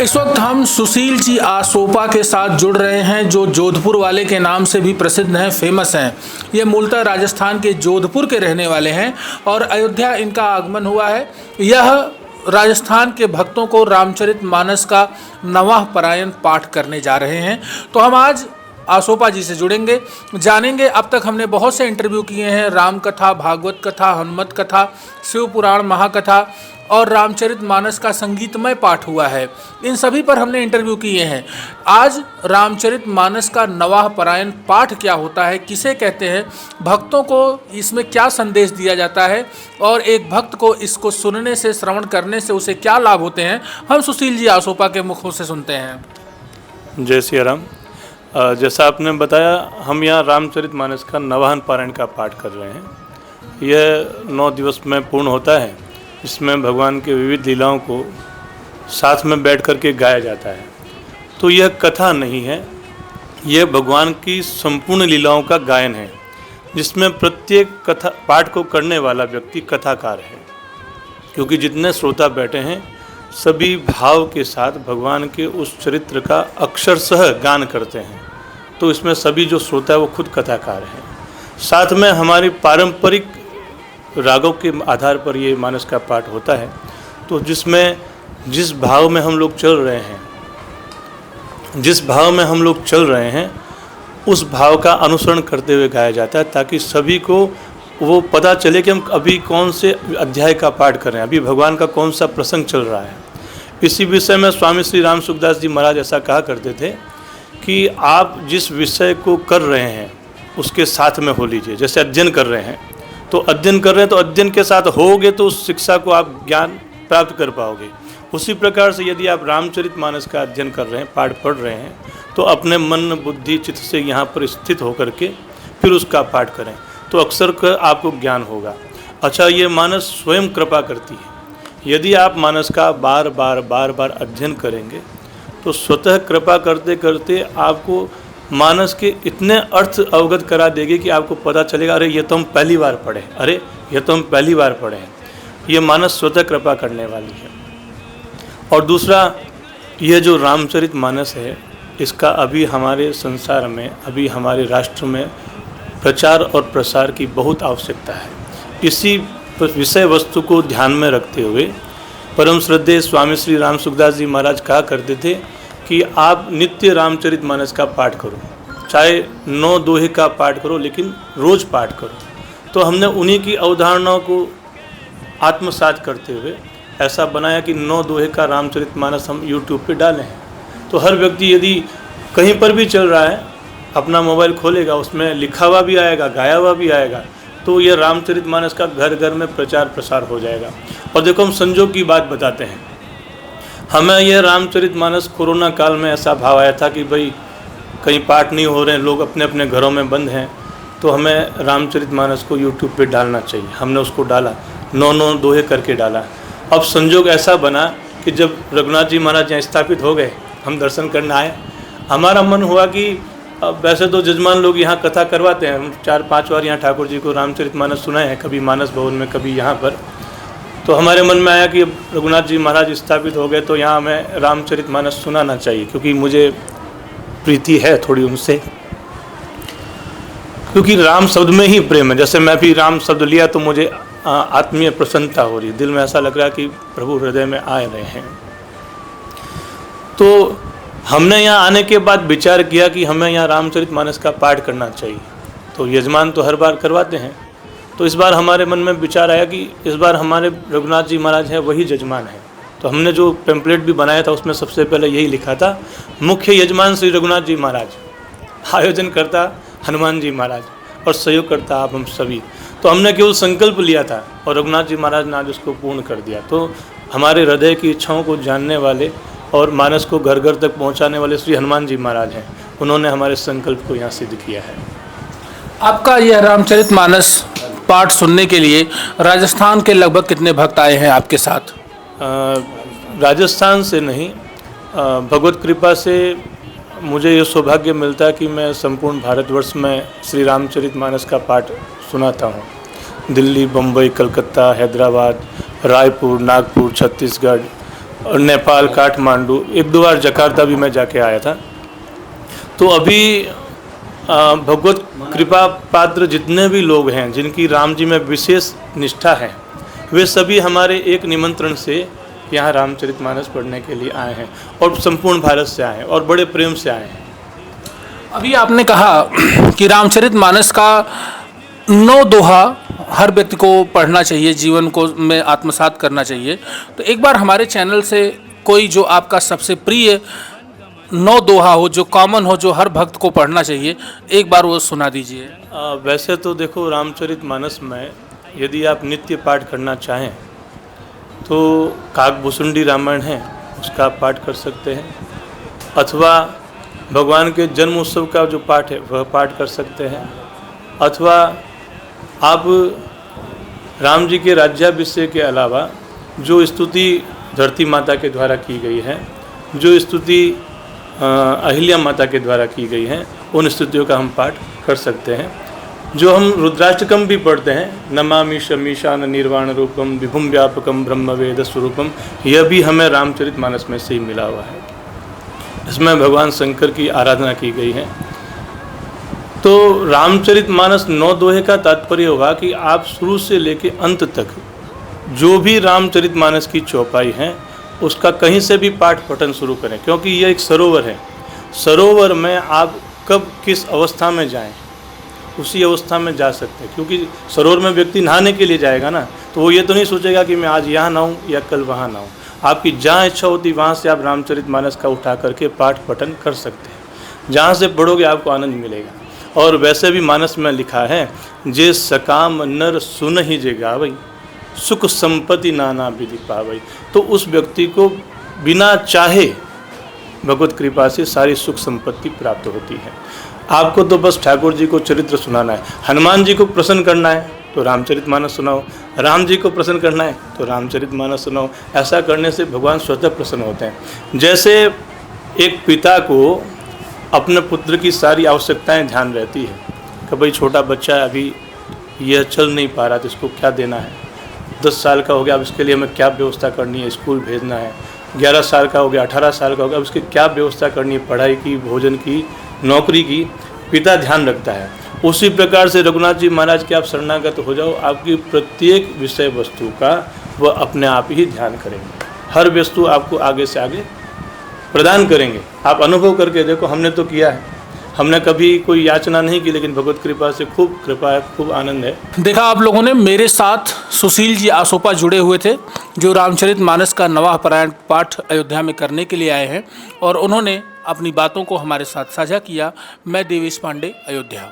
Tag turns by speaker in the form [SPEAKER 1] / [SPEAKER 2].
[SPEAKER 1] इस वक्त हम सुशील जी आसोपा के साथ जुड़ रहे हैं, जो जोधपुर वाले के नाम से भी प्रसिद्ध हैं, फेमस हैं। ये मूलतः राजस्थान के जोधपुर के रहने वाले हैं और अयोध्या इनका आगमन हुआ है। यह राजस्थान के भक्तों को रामचरितमानस का नवाह परायण पाठ करने जा रहे हैं। तो हम आज आसोपा जी से जुड़ेंगे, जानेंगे। अब तक हमने बहुत से इंटरव्यू किए हैं, राम कथा, भागवत कथा, हनुमत कथा, शिव पुराण, महाकथा और रामचरितमानस का संगीतमय पाठ हुआ है। इन सभी पर हमने इंटरव्यू किए हैं। आज रामचरितमानस का नवाह परायण पाठ क्या होता है, किसे कहते हैं, भक्तों को इसमें क्या संदेश दिया जाता है और एक भक्त को इसको सुनने से, श्रवण करने से उसे क्या लाभ होते हैं, हम सुशील जी आसोपा के मुखों से सुनते हैं।
[SPEAKER 2] जय सिया राम। जैसा आपने बताया, हम यहाँ रामचरितमानस का नवाहन पारायण का पाठ कर रहे हैं। यह 9 दिवस में पूर्ण होता है। इसमें भगवान के विविध लीलाओं को साथ में बैठ कर के गाया जाता है। तो यह कथा नहीं है, यह भगवान की संपूर्ण लीलाओं का गायन है, जिसमें प्रत्येक कथा पाठ को करने वाला व्यक्ति कथाकार है। क्योंकि जितने श्रोता बैठे हैं सभी भाव के साथ भगवान के उस चरित्र का अक्षरशः गान करते हैं। तो इसमें सभी जो श्रोता है वो खुद कथाकार हैं। साथ में हमारी पारंपरिक रागों के आधार पर ये मानस का पाठ होता है। तो जिसमें जिस भाव में हम लोग चल रहे हैं उस भाव का अनुसरण करते हुए गाया जाता है, ताकि सभी को वो पता चले कि हम अभी कौन से अध्याय का पाठ कर रहे हैं, अभी भगवान का कौन सा प्रसंग चल रहा है। इसी विषय में स्वामी श्री राम सुखदास जी महाराज ऐसा कहा करते थे कि आप जिस विषय को कर रहे हैं उसके साथ में हो लीजिए। जैसे अध्ययन कर रहे हैं तो अध्ययन के साथ होगे तो उस शिक्षा को आप ज्ञान प्राप्त कर पाओगे। उसी प्रकार से यदि आप रामचरितमानस का अध्ययन कर रहे हैं, पाठ पढ़ रहे हैं, तो अपने मन, बुद्धि, चित्त से यहाँ पर स्थित होकर के फिर उसका पाठ करें तो अक्सर का आपको ज्ञान होगा। अच्छा, ये मानस स्वयं कृपा करती है। यदि आप मानस का बार बार अध्ययन करेंगे तो स्वतः कृपा करते करते आपको मानस के इतने अर्थ अवगत करा देगी कि आपको पता चलेगा, अरे ये तो हम पहली बार पढ़े हैं। ये मानस स्वतः कृपा करने वाली है। और दूसरा, ये जो रामचरितमानस है, इसका अभी हमारे संसार में, अभी हमारे राष्ट्र में प्रचार और प्रसार की बहुत आवश्यकता है। इसी विषय वस्तु को ध्यान में रखते हुए परम श्रद्धेय स्वामी श्री राम सुखदास जी महाराज कहा करते थे कि आप नित्य रामचरितमानस का पाठ करो, चाहे 9 दोहे का पाठ करो, लेकिन रोज़ पाठ करो। तो हमने उन्हीं की अवधारणाओं को आत्मसात करते हुए ऐसा बनाया कि 9 दोहे का रामचरितमानस हम YouTube पे डालें हैं। तो हर व्यक्ति यदि कहीं पर भी चल रहा है, अपना मोबाइल खोलेगा, उसमें लिखा हुआ भी आएगा, गाया हुआ भी आएगा, तो ये रामचरितमानस का घर घर में प्रचार प्रसार हो जाएगा। और देखो, हम संजोग की बात बताते हैं। हमें यह रामचरितमानस कोरोना काल में ऐसा भाव आया था कि भाई कहीं पाठ नहीं हो रहे हैं, लोग अपने अपने घरों में बंद हैं, तो हमें रामचरितमानस को YouTube पे डालना चाहिए। हमने उसको डाला, 9 दोहे करके डाला। अब संजोग ऐसा बना कि जब रघुनाथ जी महाराज यहाँ स्थापित हो गए, हम दर्शन करने आए, हमारा मन हुआ कि अब वैसे तो जजमान लोग यहाँ कथा करवाते हैं, हम 4-5 बार यहाँ ठाकुर जी को रामचरितमानस सुनाए हैं, कभी मानस भवन में, कभी यहाँ पर। तो हमारे मन में आया कि रघुनाथ जी महाराज स्थापित हो गए तो यहाँ हमें रामचरितमानस सुनाना चाहिए, क्योंकि मुझे प्रीति है थोड़ी उनसे, क्योंकि राम शब्द में ही प्रेम है। जैसे मैं भी राम शब्द लिया तो मुझे आत्मीय प्रसन्नता हो रही, दिल में ऐसा लग रहा है कि प्रभु हृदय में आ रहे हैं। तो हमने यहाँ आने के बाद विचार किया कि हमें यहाँ रामचरितमानस का पाठ करना चाहिए। तो यजमान तो हर बार करवाते हैं, तो इस बार हमारे मन में विचार आया कि इस बार हमारे रघुनाथ जी महाराज हैं, वही यजमान हैं। तो हमने जो पेम्पलेट भी बनाया था उसमें सबसे पहले यही लिखा था, मुख्य यजमान श्री रघुनाथ जी महाराज, आयोजन करता हनुमान जी महाराज और सहयोग करता आप हम सभी। तो हमने केवल संकल्प लिया था और रघुनाथ जी महाराज ने आज उसको पूर्ण कर दिया। तो हमारे हृदय की इच्छाओं को जानने वाले और मानस को घर घर तक पहुंचाने वाले श्री हनुमान जी महाराज हैं, उन्होंने हमारे संकल्प को यहाँ सिद्ध किया है।
[SPEAKER 1] आपका यह रामचरितमानस पाठ सुनने के लिए राजस्थान के लगभग कितने भक्त आए हैं आपके साथ?
[SPEAKER 2] राजस्थान से नहीं, भगवत कृपा से मुझे ये सौभाग्य मिलता है कि मैं संपूर्ण भारतवर्ष में श्री रामचरितमानस का पाठ सुनाता हूँ। दिल्ली, बम्बई, कलकत्ता, हैदराबाद, रायपुर, नागपुर, छत्तीसगढ़ और नेपाल, काठमांडू, 1-2 बार जकार्ता भी मैं जाके आया था। तो अभी भगवत कृपा पात्र जितने भी लोग हैं जिनकी राम जी में विशेष निष्ठा है, वे सभी हमारे एक निमंत्रण से यहाँ रामचरितमानस पढ़ने के लिए आए हैं और संपूर्ण भारत से आए हैं और बड़े प्रेम से आए हैं।
[SPEAKER 1] अभी आपने कहा कि रामचरितमानस का 9 दोहा हर व्यक्ति को पढ़ना चाहिए, जीवन को में आत्मसात करना चाहिए। तो एक बार हमारे चैनल से कोई जो आपका सबसे प्रिय 9 दोहा हो, जो कॉमन हो, जो हर भक्त को पढ़ना चाहिए, एक बार वो सुना दीजिए।
[SPEAKER 2] वैसे तो देखो, रामचरितमानस में यदि आप नित्य पाठ करना चाहें तो काकभूषुंडी रामायण है, उसका आप पाठ कर सकते हैं, अथवा भगवान के जन्म उत्सव का जो पाठ है वह पाठ कर सकते हैं, अथवा आप राम जी के राज्याभिषेक के अलावा जो स्तुति धरती माता के द्वारा की गई है, जो स्तुति अहिल्या माता के द्वारा की गई है, उन स्तुतियों का हम पाठ कर सकते हैं। जो हम रुद्राष्टकम भी पढ़ते हैं, नमामि शमीशान निर्वाण रूपम विभुम व्यापकम ब्रह्म वेद स्वरूपम, यह भी हमें रामचरितमानस में से ही मिला हुआ है। इसमें भगवान शंकर की आराधना की गई है। तो रामचरितमानस 9 दोहे का तात्पर्य होगा कि आप शुरू से लेकर अंत तक जो भी रामचरितमानस की चौपाई है उसका कहीं से भी पाठ पठन शुरू करें, क्योंकि यह एक सरोवर है। सरोवर में आप कब किस अवस्था में जाएं, उसी अवस्था में जा सकते हैं, क्योंकि सरोवर में व्यक्ति नहाने के लिए जाएगा ना, तो वो ये तो नहीं सोचेगा कि मैं आज यहाँ नहाऊँ या कल वहाँ नहाऊँ। आपकी जहाँ इच्छा होती वहाँ से आप रामचरितमानस का उठा करके पाठ पठन कर सकते हैं। जहाँ से पढ़ोगे आपको आनंद मिलेगा। और वैसे भी मानस में लिखा है, जे सकाम नर सुन ही जे गावई, सुख संपत्ति नाना विधि पावई। तो उस व्यक्ति को बिना चाहे भगवत कृपा से सारी सुख संपत्ति प्राप्त होती है। आपको तो बस ठाकुर जी को चरित्र सुनाना है। हनुमान जी को प्रसन्न करना है तो रामचरितमानस सुनाओ, राम जी को प्रसन्न करना है तो रामचरितमानस सुनाओ। ऐसा करने से भगवान स्वतः प्रसन्न होते हैं। जैसे एक पिता को अपने पुत्र की सारी आवश्यकताएं ध्यान रहती है कि भाई छोटा बच्चा है, अभी यह चल नहीं पा रहा तो इसको क्या देना है, 10 साल का हो गया अब इसके लिए हमें क्या व्यवस्था करनी है, स्कूल भेजना है, 11 साल का हो गया, 18 साल का हो गया, अब इसकी क्या व्यवस्था करनी है, पढ़ाई की, भोजन की, नौकरी की, पिता ध्यान रखता है। उसी प्रकार से रघुनाथ जी महाराज के आप शरणागत हो जाओ, आपकी प्रत्येक विषय वस्तु का वह अपने आप ही ध्यान करेंगे। हर वस्तु आपको आगे से आगे प्रदान करेंगे। आप अनुभव करके देखो, हमने तो किया है, हमने कभी कोई याचना नहीं की, लेकिन भगवत कृपा से खूब कृपा है, खूब आनंद है।
[SPEAKER 1] देखा आप लोगों ने, मेरे साथ सुशील जी आसोपा जुड़े हुए थे, जो रामचरितमानस का नवाह पारायण पाठ अयोध्या में करने के लिए आए हैं, और उन्होंने अपनी बातों को हमारे साथ साझा किया। मैं देवेश पांडे, अयोध्या।